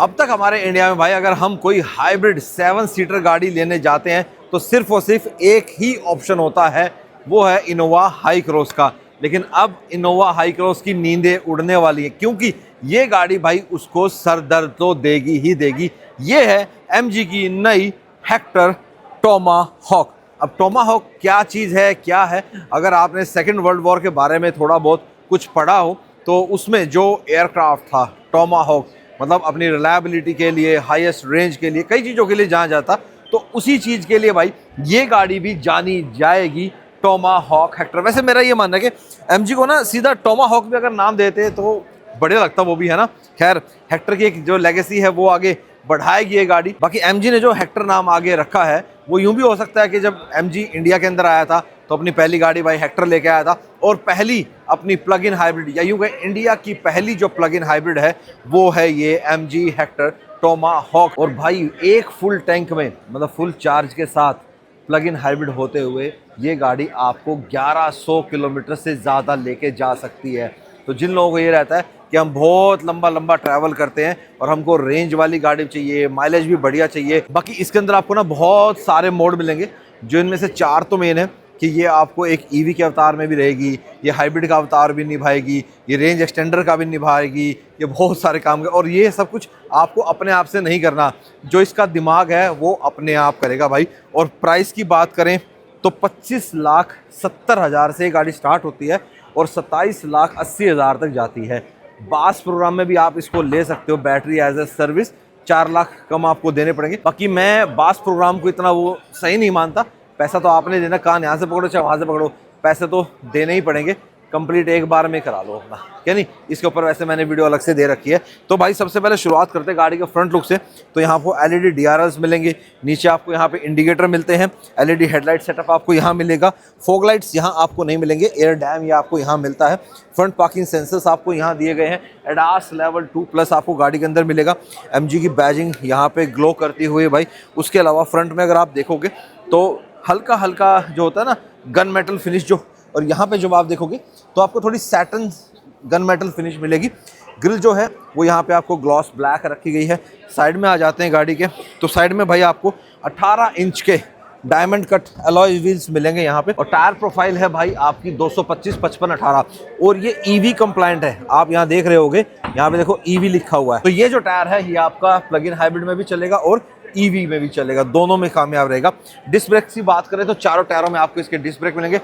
अब तक हमारे इंडिया में भाई अगर हम कोई हाइब्रिड 7 सीटर गाड़ी लेने जाते हैं तो सिर्फ और सिर्फ एक ही ऑप्शन होता है, वो है इनोवा हाई क्रॉस का। लेकिन अब इनोवा हाई क्रॉस की नींदें उड़ने वाली हैं, क्योंकि ये गाड़ी भाई उसको सर दर्द तो देगी ही देगी। ये है एमजी की नई हेक्टर टोमाहॉक। अब टोमाहॉक क्या चीज़ है, क्या है, अगर आपने सेकेंड वर्ल्ड वॉर के बारे में थोड़ा बहुत कुछ पढ़ा हो तो उसमें जो एयरक्राफ्ट था टोमाहॉक, मतलब अपनी रिलायबिलिटी के लिए, हाईएस्ट रेंज के लिए, कई चीज़ों के लिए जाना जाता, तो उसी चीज़ के लिए भाई ये गाड़ी भी जानी जाएगी, टोमाहॉक हेक्टर। वैसे मेरा ये मानना है कि एमजी को ना सीधा टोमाहॉक भी अगर नाम देते तो बढ़िया लगता, वो भी है ना। खैर, हेक्टर की एक जो लेगेसी है वो आगे बढ़ाएगी ये गाड़ी। बाकी एमजी ने जो हेक्टर नाम आगे रखा है वो यूं भी हो सकता है कि जब एमजी इंडिया के अंदर आया था तो अपनी पहली गाड़ी भाई हेक्टर लेके आया था, और पहली अपनी प्लग इन हाइब्रिड, या यूं कहें इंडिया की पहली जो प्लग इन हाइब्रिड है वो है ये एमजी हेक्टर टोमाहॉक। और भाई एक फुल टैंक में, मतलब फुल चार्ज के साथ प्लग इन हाइब्रिड होते हुए ये गाड़ी आपको 1100 किलोमीटर से ज़्यादा लेके जा सकती है। तो जिन लोगों को ये रहता है कि हम बहुत लंबा लंबा ट्रैवल करते हैं और हमको रेंज वाली गाड़ी चाहिए, माइलेज भी बढ़िया चाहिए, बाकी इसके अंदर आपको ना बहुत सारे मोड मिलेंगे, जो इनमें से 4 तो मेन है कि ये आपको एक ईवी के अवतार में भी रहेगी, ये हाइब्रिड का अवतार भी निभाएगी, ये रेंज एक्सटेंडर का भी निभाएगी, ये बहुत सारे काम और ये सब कुछ आपको अपने आप से नहीं करना, जो इसका दिमाग है वो अपने आप करेगा भाई। और प्राइस की बात करें तो 25,70,000 से ये गाड़ी स्टार्ट होती है और 27,80,000 तक जाती है। बास प्रोग्राम में भी आप इसको ले सकते हो, battery as a service 4 lakh कम आपको देने पड़ेंगे। बाकी मैं बास प्रोग्राम को इतना वो सही नहीं मानता, पैसा तो आपने देना, कान यहाँ से पकड़ो चाहे वहाँ से पकड़ो, पैसे तो देने ही पड़ेंगे, कंप्लीट एक बार में करा लो अपना, क्या नहीं। इसके ऊपर वैसे मैंने वीडियो अलग से दे रखी है। तो भाई सबसे पहले शुरुआत करते हैं गाड़ी के फ्रंट लुक से। तो यहाँ आपको एलईडी डीआरएल्स मिलेंगे, नीचे आपको यहाँ पे इंडिकेटर मिलते हैं, एलईडी हेडलाइट सेटअप आपको यहाँ मिलेगा, फॉग लाइट्स यहाँ आपको नहीं मिलेंगे, एयर डैम ये आपको यहाँ मिलता है, फ्रंट पार्किंग सेंसर्स आपको यहाँ दिए गए हैं, एडास लेवल 2+ आपको गाड़ी के अंदर मिलेगा, एमजी की बैजिंग यहाँ पे ग्लो करती हुई भाई। उसके अलावा फ्रंट में अगर आप देखोगे तो हल्का हल्का जो होता है ना गन मेटल फिनिश जो, और यहाँ पे जब आप देखोगे तो आपको थोड़ी सैटन गन मेटल फिनिश मिलेगी। ग्रिल जो है वो यहाँ पे आपको ग्लॉस ब्लैक रखी गई है। साइड में आ जाते हैं गाड़ी के, तो साइड में भाई आपको 18 इंच के डायमंड कट अलॉय व्हील्स मिलेंगे यहाँ पे, और टायर प्रोफाइल है भाई आपकी 225, 55, 18, और ये ईवी कंप्लायंट है। आप यहाँ देख रहे होगे, यहाँ पे देखो ईवी लिखा हुआ है। तो ये जो टायर है ये आपका प्लग इन हाइब्रिड में भी चलेगा और ईवी में भी चलेगा, दोनों में कामयाब रहेगा। डिस्क ब्रेक की बात करें तो चारों टायरों में आपको इसके डिस्क ब्रेक मिलेंगे।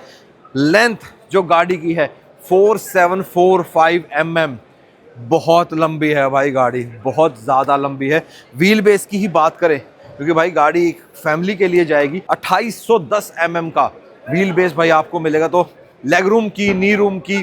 लेंथ जो गाड़ी की है 4745 mm, बहुत लंबी है भाई गाड़ी, बहुत ज़्यादा लंबी है। व्हील बेस की ही बात करें, क्योंकि भाई गाड़ी एक फैमिली के लिए जाएगी, 2810 mm का व्हील बेस भाई आपको मिलेगा। तो लेग रूम की, नी रूम की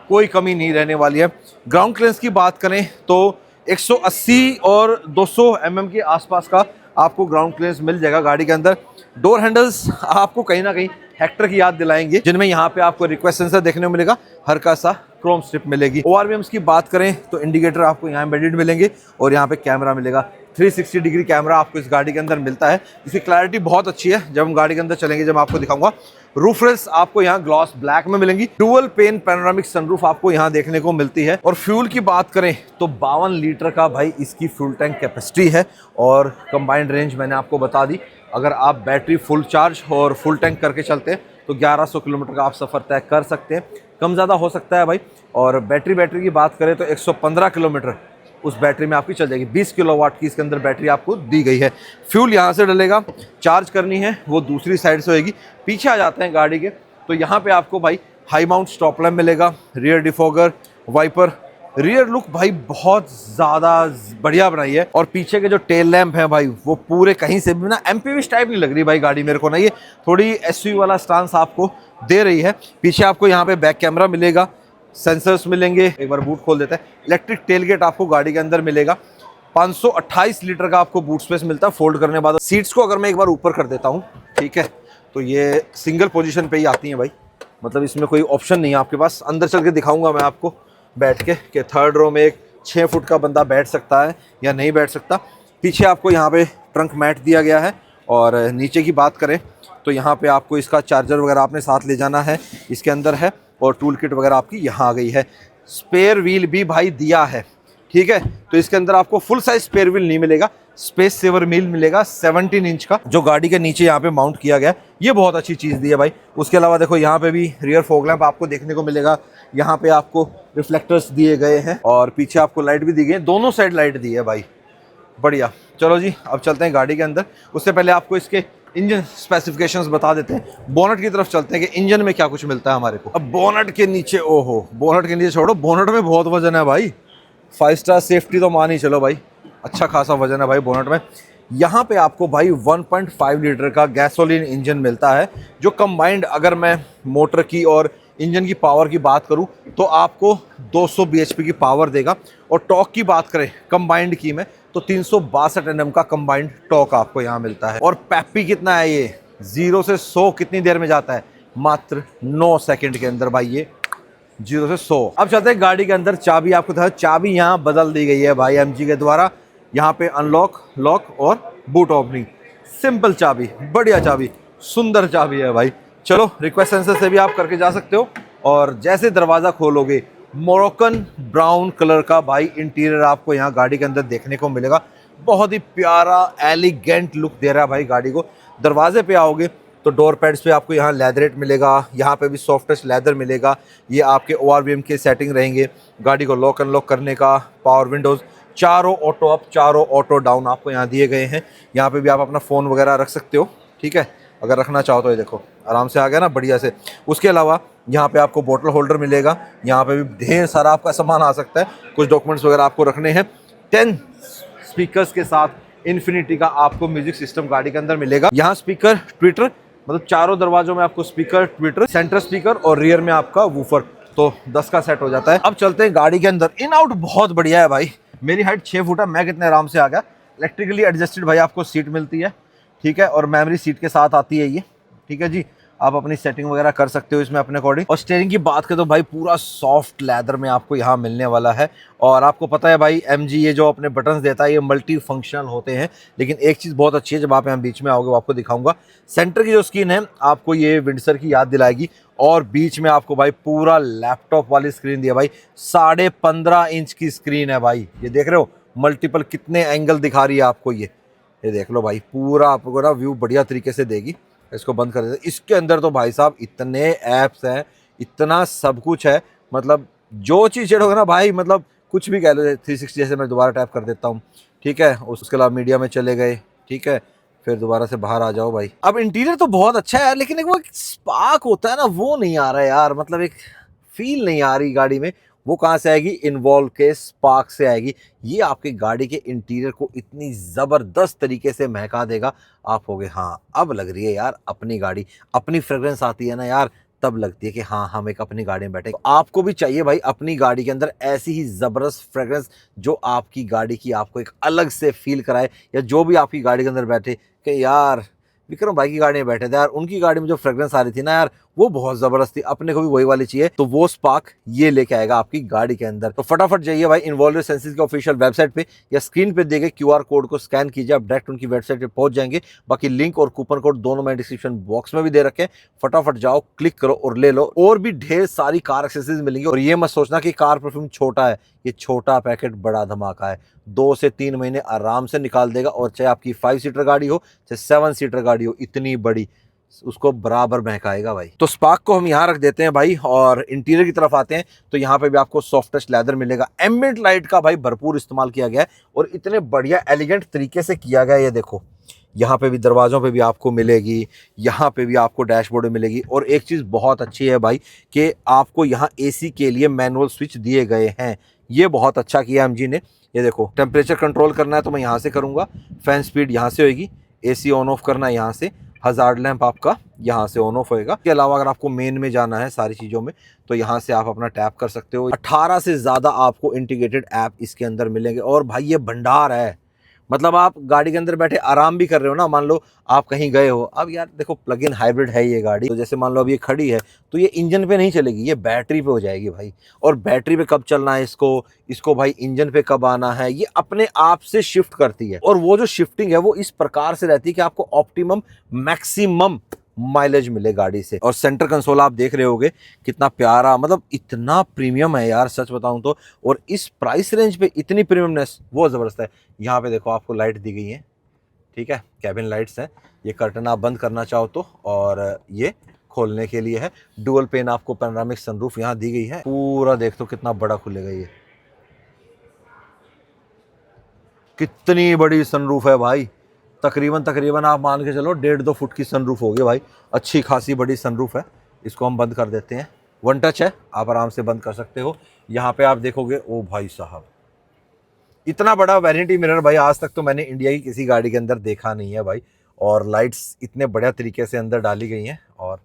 कोई कमी नहीं रहने वाली है। ग्राउंड क्लियरेंस की बात करें तो 180 और 200 mm के आसपास का आपको ग्राउंड क्लियरेंस मिल जाएगा गाड़ी के अंदर। डोर हैंडल्स आपको कहीं ना कहीं हेक्टर की याद दिलाएंगे, जिनमें यहाँ पे आपको रिक्वेस्ट सेंसर देखने को मिलेगा, हल्का सा क्रोम स्ट्रिप मिलेगी। ओआरवीएम्स की बात करें तो इंडिकेटर आपको यहाँ एम्बेडेड मिलेंगे और यहाँ पे कैमरा मिलेगा, 360 डिग्री कैमरा आपको इस गाड़ी के अंदर मिलता है। इसकी क्लैरिटी बहुत अच्छी है, जब हम गाड़ी के अंदर चलेंगे जब आपको दिखाऊंगा। रूफ रेल्स आपको यहाँ ग्लॉस ब्लैक में मिलेंगी। डुअल पेन पैनोरामिक सनरूफ आपको यहाँ देखने को मिलती है। और फ्यूल की बात करें तो 52 लीटर का भाई इसकी फ्यूल टैंक कैपेसिटी है, और कंबाइंड रेंज मैंने आपको बता दी। अगर आप बैटरी फुल चार्ज और फुल टैंक करके चलते हैं तो 1100 किलोमीटर का आप सफ़र तय कर सकते हैं, कम ज़्यादा हो सकता है भाई। और बैटरी की बात करें तो 115 किलोमीटर उस बैटरी में आपकी चल जाएगी। 20 किलोवाट की इसके अंदर बैटरी आपको दी गई है। फ्यूल यहाँ से डलेगा, चार्ज करनी है वो दूसरी साइड से होगी। पीछे आ जाते हैं गाड़ी के, तो यहाँ पे आपको भाई हाई माउंट स्टॉप लैम्प मिलेगा, rear defogger, wiper. Rear look भाई बहुत ज़्यादा बढ़िया बनाई है, और पीछे के जो टेल लैंप है भाई वो पूरे कहीं से भी ना एमपीवी टाइप नहीं लग रही भाई गाड़ी मेरे को ना, ये थोड़ी एसयूवी वाला स्टांस आपको दे रही है। पीछे आपको यहाँ पे बैक कैमरा मिलेगा, सेंसर्स मिलेंगे। एक बार बूट खोल देता है, इलेक्ट्रिक टेलगेट आपको गाड़ी के अंदर मिलेगा। 528 लीटर का आपको बूट स्पेस मिलता है फोल्ड करने के बाद। सीट्स को अगर मैं एक बार ऊपर कर देता हूँ, ठीक है, तो ये सिंगल पोजीशन पे ही आती हैं भाई, मतलब इसमें कोई ऑप्शन नहीं है आपके पास। अंदर चल के दिखाऊंगा मैं आपको बैठ के कि थर्ड रो में एक 6 फुट का बंदा बैठ सकता है या नहीं बैठ सकता। पीछे आपको यहाँ पे ट्रंक मैट दिया गया है, और नीचे की बात करें तो यहाँ पे आपको इसका चार्जर वगैरह आपने साथ ले जाना है, इसके अंदर है, और टूल किट वगैरह आपकी यहाँ आ गई है। स्पेयर व्हील भी भाई दिया है, ठीक है। तो इसके अंदर आपको फुल साइज स्पेयर व्हील नहीं मिलेगा, स्पेस सेवर व्हील मिलेगा 17 इंच का, जो गाड़ी के नीचे यहाँ पे माउंट किया गया है। ये बहुत अच्छी चीज़ दी है भाई। उसके अलावा देखो यहाँ पे भी रियर फॉग लैंप आपको देखने को मिलेगा, यहाँ पे आपको रिफ्लेक्टर्स दिए गए हैं और पीछे आपको लाइट भी दी गई है, दोनों साइड लाइट दी है भाई, बढ़िया। चलो जी अब चलते हैं गाड़ी के अंदर। उससे पहले आपको इसके इंजन स्पेसिफिकेशंस बता देते हैं, बोनट की तरफ चलते हैं कि इंजन में क्या कुछ मिलता है हमारे को। अब बोनट के नीचे, ओहो बोनट के नीचे छोड़ो, बोनट में बहुत वजन है भाई, 5 स्टार सेफ्टी तो मान ही चलो भाई, अच्छा खासा वजन है भाई बोनट में। यहाँ पे आपको भाई 1.5 लीटर का गैसोलीन इंजन मिलता है, जो कंबाइंड अगर मैं मोटर की और इंजन की पावर की बात करूँ तो आपको 200 bhp की पावर देगा। और टॉर्क की बात करें कंबाइंड की में तो 362 Nm का कंबाइंड टॉर्क आपको यहाँ मिलता है। और पैपी कितना है ये, 0 से 100 कितनी देर में जाता है, मात्र 9 सेकंड के अंदर भाई, ये 0 से 100। अब चलते हैं गाड़ी के अंदर। चाबी आपको था, चाबी यहाँ बदल दी गई है भाई एमजी के द्वारा। यहाँ पे अनलॉक, लॉक और बूट ओपनिंग, सिंपल चाबी, बढ़िया चाबी, सुंदर चाबी है भाई। चलो रिक्वेस्ट सेंसर से भी आप करके जा सकते हो। और जैसे दरवाज़ा खोलोगे मोरक्कन ब्राउन कलर का भाई इंटीरियर आपको यहाँ गाड़ी के अंदर देखने को मिलेगा, बहुत ही प्यारा एलिगेंट लुक दे रहा है भाई गाड़ी को। दरवाजे पे आओगे तो डोर पैड्स पे आपको यहाँ लेदरेट मिलेगा, यहाँ पे भी सॉफ्ट टच लेदर मिलेगा। ये आपके ORVM के सेटिंग रहेंगे। गाड़ी को लॉक अनलॉक करने का, पावर विंडोज़, चारों ऑटो अप चारों ऑटो डाउन आपको यहाँ दिए गए हैं। यहाँ पे भी आप अपना फ़ोन वगैरह रख सकते हो, ठीक है, अगर रखना चाहो तो। ये देखो आराम से आ गया ना, बढ़िया से। उसके अलावा यहाँ पे आपको बोतल होल्डर मिलेगा, यहाँ पे भी ढेर सारा आपका सामान आ सकता है, कुछ डॉक्यूमेंट्स वगैरह आपको रखने हैं। 10 स्पीकर्स के साथ इन्फिनिटी का आपको म्यूजिक सिस्टम गाड़ी के अंदर मिलेगा। यहाँ स्पीकर ट्विटर, मतलब चारों दरवाजों में आपको स्पीकर ट्विटर, सेंटर स्पीकर और रियर में आपका वूफर, तो 10 का सेट हो जाता है। अब चलते हैं गाड़ी के अंदर। इन आउट बहुत बढ़िया है भाई, मेरी हाइट 6 फुट है, मैं कितने आराम से आ गया। इलेक्ट्रिकली एडजस्टेड भाई आपको सीट मिलती है, ठीक है, और मेमोरी सीट के साथ आती है ये, ठीक है जी। आप अपनी सेटिंग वगैरह कर सकते हो इसमें अपने अकॉर्डिंग। और स्टीयरिंग की बात करें तो भाई पूरा सॉफ्ट लेदर में आपको यहाँ मिलने वाला है। और आपको पता है भाई एमजी ये जो अपने बटन्स देता है ये मल्टी फंक्शनल होते हैं, लेकिन एक चीज़ बहुत अच्छी है, जब आप यहाँ बीच में आओगे वो आपको दिखाऊंगा। सेंटर की जो स्क्रीन है आपको ये विंडसर की याद दिलाएगी, और बीच में आपको भाई पूरा लैपटॉप वाली स्क्रीन दी है भाई, 15.5 इंच की स्क्रीन है भाई। ये देख रहे हो मल्टीपल कितने एंगल दिखा रही है आपको, ये देख लो भाई, पूरा आपको ना व्यू बढ़िया तरीके से देगी। इसको बंद कर देते। इसके अंदर तो भाई साहब इतने ऐप्स हैं, इतना सब कुछ है, मतलब जो चीज़ चढ़ोगे ना भाई, मतलब कुछ भी कह लो। 360 जैसे मैं दोबारा टैप कर देता हूँ, ठीक है, उसके अलावा मीडिया में चले गए, ठीक है, फिर दोबारा से बाहर आ जाओ भाई। अब इंटीरियर तो बहुत अच्छा है यार, लेकिन एक वो स्पार्क होता है ना, वो नहीं आ रहा है यार, मतलब एक फील नहीं आ रही गाड़ी में। वो कहाँ से आएगी, इन्वॉल्व के स्पार्क से आएगी। ये आपकी गाड़ी के इंटीरियर को इतनी ज़बरदस्त तरीके से महका देगा, आप होगे हाँ अब लग रही है यार अपनी गाड़ी। अपनी फ्रेग्रेंस आती है ना यार, तब लगती है कि हाँ हम एक अपनी गाड़ी में बैठे। तो आपको भी चाहिए भाई अपनी गाड़ी के अंदर ऐसी ही ज़बरदस्त फ्रेग्रेंस, जो आपकी गाड़ी की आपको एक अलग से फील कराए, या जो भी आपकी गाड़ी के अंदर बैठे कि यार विक्रम भाई की गाड़ी में बैठे थे यार, उनकी गाड़ी में जो फ्रेग्रेंस आ रही थी ना यार, वो बहुत जबरदस्त थी, अपने को भी वही वाली चाहिए। तो वो स्पार्क ये लेके आएगा आपकी गाड़ी के अंदर। तो फटाफट जाइए भाई इन्वॉल्व सेंसेस के ऑफिशियल वेबसाइट पे, या स्क्रीन पे देखे QR कोड को स्कैन कीजिए, आप डायरेक्ट उनकी वेबसाइट पे पहुंच जाएंगे। बाकी लिंक और कूपन कोड दोनों मैं डिस्क्रिप्शन बॉक्स में भी दे रखे हैं, फटाफट जाओ क्लिक करो और ले लो। और भी ढेर सारी कार एक्सेसरीज मिलेंगी। और ये मत सोचना कि कार परफ्यूम छोटा है, ये छोटा पैकेट बड़ा धमाका है, 2 से 3 महीने आराम से निकाल देगा। और चाहे आपकी 5 सीटर गाड़ी हो चाहे 7 सीटर गाड़ी हो, इतनी बड़ी, उसको बराबर महकाएगा भाई। तो स्पार्क को हम यहाँ रख देते हैं भाई, और इंटीरियर की तरफ आते हैं। तो यहाँ पे भी आपको सॉफ्ट टच लेदर मिलेगा, एम्बिएंट लाइट का भाई भरपूर इस्तेमाल किया गया है, और इतने बढ़िया एलिगेंट तरीके से किया गया है। ये देखो यहाँ पे भी दरवाज़ों पे भी आपको मिलेगी, यहाँ पे भी आपको डैशबोर्ड में मिलेगी। और एक चीज़ बहुत अच्छी है भाई कि आपको यहाँ AC के लिए मैनुअल स्विच दिए गए हैं, ये बहुत अच्छा किया एमजी ने। ये देखो टेम्परेचर कंट्रोल करना है तो मैं यहाँ से करूँगा, फैन स्पीड यहाँ से होगी, AC ऑन ऑफ करना है यहाँ से, हज़ार्ड लैंप आपका यहाँ से ऑन ऑफ होएगा। इसके अलावा अगर आपको मेन में जाना है सारी चीज़ों में, तो यहाँ से आप अपना टैप कर सकते हो। 18 से ज़्यादा आपको इंटीग्रेटेड ऐप इसके अंदर मिलेंगे। और भाई ये भंडार है, मतलब आप गाड़ी के अंदर बैठे आराम भी कर रहे हो ना, मान लो आप कहीं गए हो। अब यार देखो प्लग इन हाइब्रिड है ये गाड़ी, तो जैसे मान लो अब ये खड़ी है तो ये इंजन पे नहीं चलेगी, ये बैटरी पे हो जाएगी भाई। और बैटरी पे कब चलना है इसको भाई इंजन पे कब आना है, ये अपने आप से शिफ्ट करती है। और वो जो शिफ्टिंग है वो इस प्रकार से रहती है कि आपको ऑप्टिमम मैक्सिमम माइलेज मिले गाड़ी से। और सेंटर कंसोल आप देख रहे होगे कितना प्यारा, मतलब इतना प्रीमियम है यार सच बताऊं तो। और इस प्राइस रेंज पे इतनी प्रीमियमनेस वो ज़बरदस्त है। यहाँ पे देखो आपको लाइट दी गई है, ठीक है, कैबिन लाइट्स हैं। ये कर्टन आप बंद करना चाहो तो, और ये खोलने के लिए है। डुअल पेन आपको पैनोरामिक सनरूफ यहाँ दी गई है। पूरा देख तो कितना बड़ा खुलेगा ये, कितनी बड़ी सनरूफ है भाई। तकरीबन आप मान के चलो 1.5-2 फुट की सनरूफ होगी भाई। अच्छी खासी बड़ी सनरूफ है। इसको हम बंद कर देते हैं, वन टच है, आप आराम से बंद कर सकते हो। यहाँ पे आप देखोगे, ओ भाई साहब, इतना बड़ा वैनिटी मिरर भाई आज तक तो मैंने इंडिया की किसी गाड़ी के अंदर देखा नहीं है भाई। और लाइट्स इतने बढ़िया तरीके से अंदर डाली गई हैं, और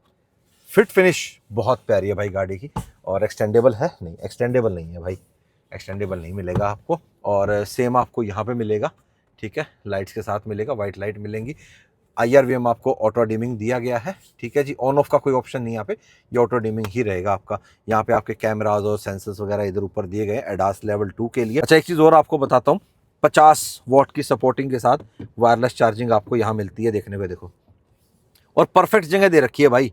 फिट फिनिश बहुत प्यारी है भाई गाड़ी की। और एक्सटेंडेबल है नहीं, एक्सटेंडेबल नहीं है भाई, एक्सटेंडेबल नहीं मिलेगा आपको। और सेम आपको यहाँ पे मिलेगा, ठीक है, लाइट्स के साथ मिलेगा, वाइट लाइट मिलेंगी। IRVM आपको ऑटो डिमिंग दिया गया है, ठीक है जी। ऑन ऑफ का कोई ऑप्शन नहीं यहाँ पे, ये ऑटो डिमिंग ही रहेगा आपका। यहाँ पे आपके कैमराज और सेंसर्स वगैरह इधर ऊपर दिए गए एडास लेवल 2 के लिए। अच्छा, एक चीज़ और आपको बताता हूँ, 50 वॉट की सपोर्टिंग के साथ वायरलेस चार्जिंग आपको यहाँ मिलती है, देखने को देखो। और परफेक्ट जगह दे रखी है भाई,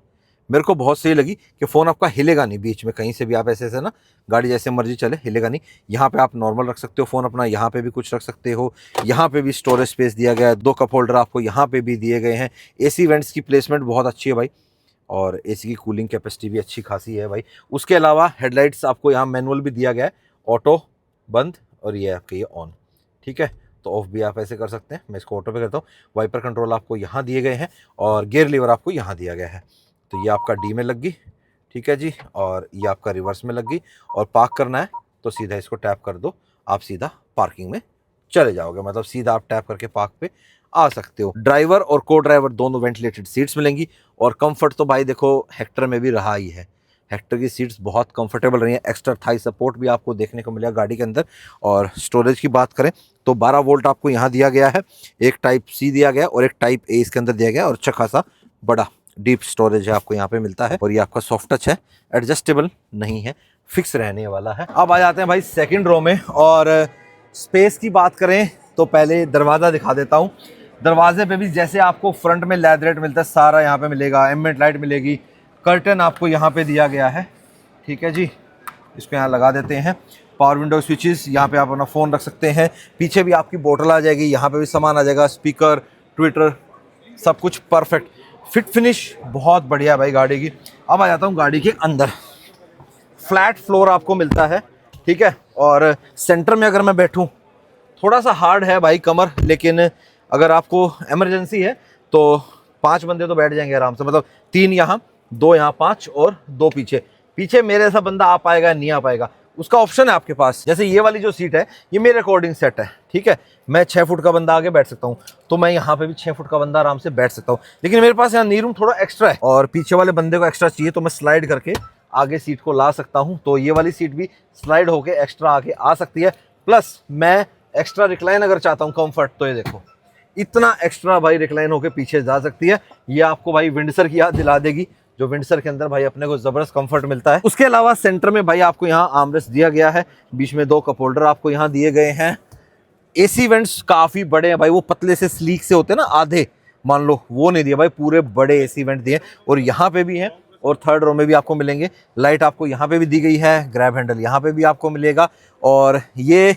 मेरे को बहुत सही लगी कि फ़ोन आपका हिलेगा नहीं बीच में कहीं से भी। आप ऐसे ऐसे ना, गाड़ी जैसे मर्जी चले, हिलेगा नहीं। यहाँ पे आप नॉर्मल रख सकते हो फ़ोन अपना, यहाँ पे भी कुछ रख सकते हो। यहाँ पे भी स्टोरेज स्पेस दिया गया है, 2 कप होल्डर आपको यहाँ पे भी दिए गए हैं। AC वेंट्स की प्लेसमेंट बहुत अच्छी है भाई, और AC की कूलिंग कैपेसिटी भी अच्छी खासी है भाई। उसके अलावा हेडलाइट्स आपको यहाँ मैनुअल भी दिया गया है, ऑटो बंद, और ये आपके ये ऑन, ठीक है। तो ऑफ भी आप ऐसे कर सकते हैं, मैं इसको ऑटो पे करता हूँ। वाइपर कंट्रोल आपको यहाँ दिए गए हैं, और गियर लीवर आपको यहाँ दिया गया है। तो ये आपका डी में लग गई, ठीक है जी, और ये आपका रिवर्स में लग गई। और पार्क करना है तो सीधा इसको टैप कर दो, आप सीधा पार्किंग में चले जाओगे, मतलब सीधा आप टैप करके पार्क पे आ सकते हो। ड्राइवर और को ड्राइवर दोनों वेंटिलेटेड सीट्स मिलेंगी। और कंफर्ट तो भाई देखो हेक्टर में भी रहा ही है, हेक्टर की सीट्स बहुत कंफर्टेबल रही हैं। एक्स्ट्रा थाई सपोर्ट भी आपको देखने को मिलेगा गाड़ी के अंदर। और स्टोरेज की बात करें तो 12 वोल्ट आपको यहाँ दिया गया है, एक टाइप C दिया गया और एक टाइप A इसके अंदर दिया गया, और अच्छा खासा बड़ा डीप स्टोरेज है आपको यहाँ पे मिलता है। और ये आपका सॉफ्ट टच है, एडजस्टेबल नहीं है, फिक्स रहने वाला है। अब आ जाते हैं भाई सेकंड रो में। और स्पेस की बात करें तो पहले दरवाज़ा दिखा देता हूँ। दरवाजे पे भी जैसे आपको फ्रंट में लेदरेट मिलता है सारा यहाँ पे मिलेगा, एम्बिएंट लाइट मिलेगी, कर्टन आपको यहाँ पे दिया गया है, ठीक है जी। इसको यहाँ लगा देते हैं। पावर विंडो स्विचेस, यहाँ पे आप अपना फ़ोन रख सकते हैं। पीछे भी आपकी बोतल आ जाएगी, यहाँ पे भी सामान आ जाएगा, स्पीकर, ट्विटर, सब कुछ परफेक्ट। फिट फिनिश बहुत बढ़िया है भाई गाड़ी की। अब आ जाता हूँ गाड़ी के अंदर। फ्लैट फ्लोर आपको मिलता है, ठीक है। और सेंटर में अगर मैं बैठूँ, थोड़ा सा हार्ड है भाई कमर, लेकिन अगर आपको इमरजेंसी है तो 5 बंदे तो बैठ जाएंगे आराम से, मतलब 3 यहाँ, 2 यहाँ, 5 और 2 पीछे। पीछे मेरे ऐसा बंदा आ पाएगा नहीं आ पाएगा, उसका ऑप्शन है आपके पास। जैसे ये वाली जो सीट है ये मेरे अकॉर्डिंग सेट है, ठीक है। मैं 6 फुट का बंदा आगे बैठ सकता हूँ, तो मैं यहाँ पे भी 6 फुट का बंदा आराम से बैठ सकता हूँ। लेकिन मेरे पास यहाँ नी रूम थोड़ा एक्स्ट्रा है, और पीछे वाले बंदे को एक्स्ट्रा चाहिए तो मैं स्लाइड करके आगे सीट को ला सकता हूँ। तो ये वाली सीट भी स्लाइड होके एक्स्ट्रा आगे आ सकती है। प्लस मैं एक्स्ट्रा रिक्लाइन अगर चाहता हूँ कंफर्ट, तो ये देखो इतना एक्स्ट्रा भाई रिक्लाइन होके पीछे जा सकती है। ये आपको भाई विंडसर की याद दिला देगी, जो विंडसर के अंदर भाई अपने को जबरदस्त कंफर्ट मिलता है। उसके अलावा सेंटर में भाई आपको यहाँ आर्मरेस्ट दिया गया है, बीच में 2 कप होल्डर आपको यहाँ दिए गए हैं। AC वेंट्स काफी बड़े हैं भाई, वो पतले से स्लीक से होते हैं ना आधे, मान लो वो नहीं दिया भाई, पूरे बड़े AC वेंट दिए। और यहाँ पे भी हैं, और थर्ड रो में भी आपको मिलेंगे। लाइट आपको यहाँ पे भी दी गई है, ग्रैब हैंडल यहाँ पे भी आपको मिलेगा। और ये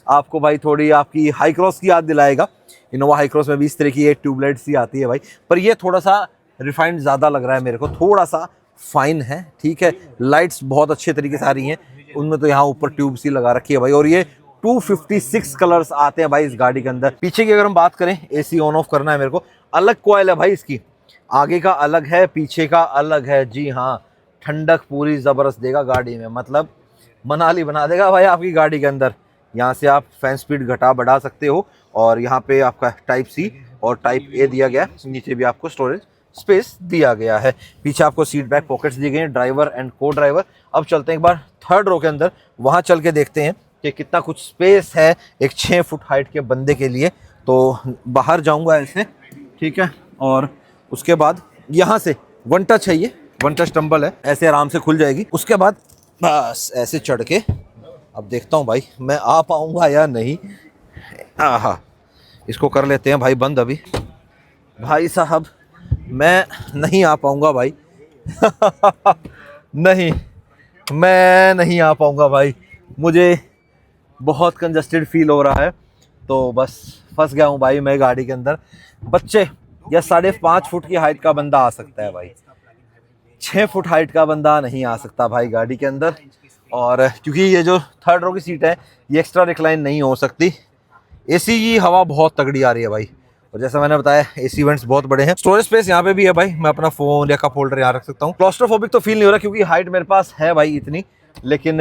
आपको भाई थोड़ी आपकी हाई क्रॉस की याद दिलाएगा। इनोवा हाई क्रॉस में भी इस तरह की एक ट्यूबलाइट सी आती है भाई, पर ये थोड़ा सा रिफाइंड ज़्यादा लग रहा है मेरे को, थोड़ा सा फाइन है, ठीक है। लाइट्स बहुत अच्छे तरीके से आ रही हैं, उनमें तो यहाँ ऊपर ट्यूब सी लगा रखी है भाई। और ये 256 कलर्स आते हैं भाई इस गाड़ी के अंदर। पीछे की अगर हम बात करें, AC ऑन ऑफ करना है मेरे को, अलग कॉइल है भाई इसकी, आगे का अलग है, पीछे का अलग है। जी हाँ, ठंडक पूरी ज़बरदस्त देगा गाड़ी में, मतलब मनाली बना देगा भाई आपकी गाड़ी के अंदर। यहाँ से आप फैन स्पीड घटा बढ़ा सकते हो। और यहाँ पे आपका टाइप C और टाइप A दिया गया है, नीचे भी आपको स्टोरेज स्पेस दिया गया है। पीछे आपको सीट बैक पॉकेट्स दी गई हैं, ड्राइवर एंड को ड्राइवर। अब चलते हैं एक बार थर्ड रो के अंदर, वहाँ चल के देखते हैं कि कितना कुछ स्पेस है एक 6 फुट हाइट के बंदे के लिए। तो बाहर जाऊँगा ऐसे, ठीक है। और उसके बाद यहाँ से 1 टच है, ये 1 टच टम्बल है, ऐसे आराम से खुल जाएगी। उसके बाद बस ऐसे चढ़ के अब देखता हूँ भाई मैं आ पाऊँगा या नहीं। आहा, इसको कर लेते हैं भाई बंद अभी। भाई साहब मैं नहीं आ पाऊंगा भाई। नहीं, मैं नहीं आ पाऊंगा भाई, मुझे बहुत कंजस्टेड फील हो रहा है। तो बस फंस गया हूँ भाई मैं गाड़ी के अंदर। बच्चे या 5.5 फुट की हाइट का बंदा आ सकता है भाई, 6 फुट हाइट का बंदा नहीं आ सकता भाई गाड़ी के अंदर। और क्योंकि ये जो थर्ड रो की सीट है ये एक्स्ट्रा रिक्लाइन नहीं हो सकती। एसी की हवा बहुत तगड़ी आ रही है भाई, और जैसा मैंने बताया एसी वेंट्स बहुत बड़े हैं। स्टोरेज स्पेस यहाँ पे भी है भाई, मैं अपना फोन या कप होल्डर यहाँ रख सकता हूँ। क्लॉस्ट्रोफोबिक तो फील नहीं हो रहा क्योंकि हाइट मेरे पास है भाई इतनी, लेकिन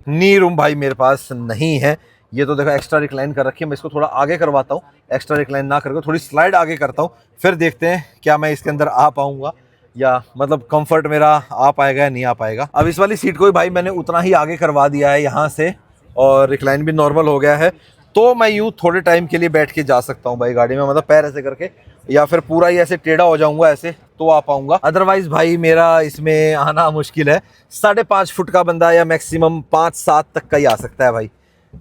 नी रूम भाई मेरे पास नहीं है। ये तो देखो एक्स्ट्रा रिक्लाइन कर रखी है, मैं इसको थोड़ा आगे करवाता हूँ, एक्स्ट्रा रिक्लाइन ना करके थोड़ी स्लाइड आगे करता हूँ, फिर देखते हैं क्या मैं इसके अंदर आ पाऊंगा, या मतलब कंफर्ट मेरा आ पाएगा या नहीं आ पाएगा। अब इस वाली सीट को भी भाई मैंने उतना ही आगे करवा दिया है यहाँ से, और रिक्लाइन भी नॉर्मल हो गया है, तो मैं यूँ थोड़े टाइम के लिए बैठ के जा सकता हूँ भाई गाड़ी में, मतलब पैर ऐसे करके, या फिर पूरा ही ऐसे टेढ़ा हो जाऊंगा ऐसे तो आ पाऊंगा। अदरवाइज भाई मेरा इसमें आना मुश्किल है। 5.5 फुट का बंदा या मैक्सिमम 5-7 तक का ही आ सकता है भाई,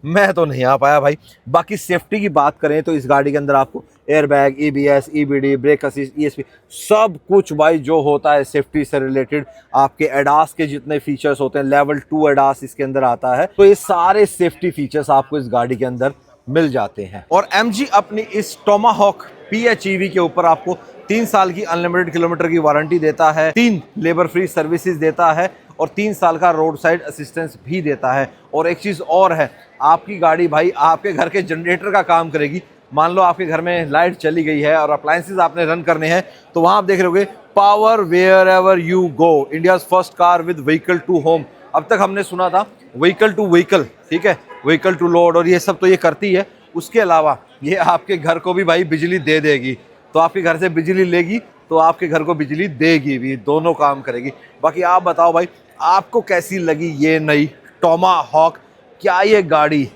मैं तो नहीं आ पाया भाई। बाकी सेफ्टी की बात करें तो इस गाड़ी के अंदर आपको airbag, EBS, EBD, brake assist, ESP सब कुछ भाई जो होता है सेफ्टी से रिलेटेड, आपके एडास के जितने फीचर्स होते हैं, लेवल 2 एडास इसके अंदर आता है, तो ये सारे सेफ्टी फीचर्स आपको इस गाड़ी के अंदर मिल जाते हैं। और MG अपनी इस टोमाहॉक PHEV के ऊपर आपको 3 साल की अनलिमिटेड किलोमीटर की वारंटी देता है, 3 लेबर फ्री सर्विसेज देता है, और 3 साल का रोड साइड असिस्टेंस भी देता है। और एक चीज़ और है, आपकी गाड़ी भाई आपके घर के जनरेटर का काम करेगी। मान लो आपके घर में लाइट चली गई है और अप्लायंसेज आपने रन करने हैं, तो वहाँ आप देख रहे होगे power wherever you go, India's first car with vehicle to home. अब तक हमने सुना था व्हीकल टू व्हीकल, ठीक है, व्हीकल टू लोड और ये सब तो ये करती है, उसके अलावा ये आपके घर को भी भाई बिजली दे देगी। तो आपके घर से बिजली लेगी तो आपके घर को बिजली देगी भी, दोनों काम करेगी। बाकी आप बताओ भाई आपको कैसी लगी ये नई टोमाहॉक? क्या ये गाड़ी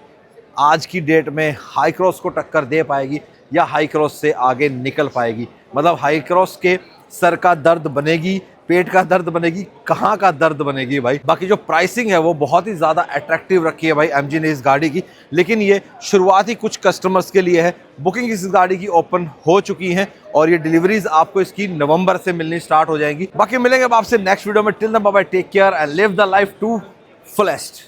आज की डेट में हाई क्रॉस को टक्कर दे पाएगी या हाई क्रॉस से आगे निकल पाएगी? मतलब हाई क्रॉस के सर का दर्द बनेगी, पेट का दर्द बनेगी, कहाँ का दर्द बनेगी भाई? बाकी जो प्राइसिंग है वो बहुत ही ज़्यादा अट्रैक्टिव रखी है भाई MG ने इस गाड़ी की, लेकिन ये शुरुआती कुछ कस्टमर्स के लिए है। बुकिंग इस गाड़ी की ओपन हो चुकी है और ये डिलीवरीज आपको इसकी नवंबर से मिलनी स्टार्ट हो जाएंगी। बाकी मिलेंगे अब आपसे नेक्स्ट वीडियो में। Till then bye bye, take care and live the life to fullest.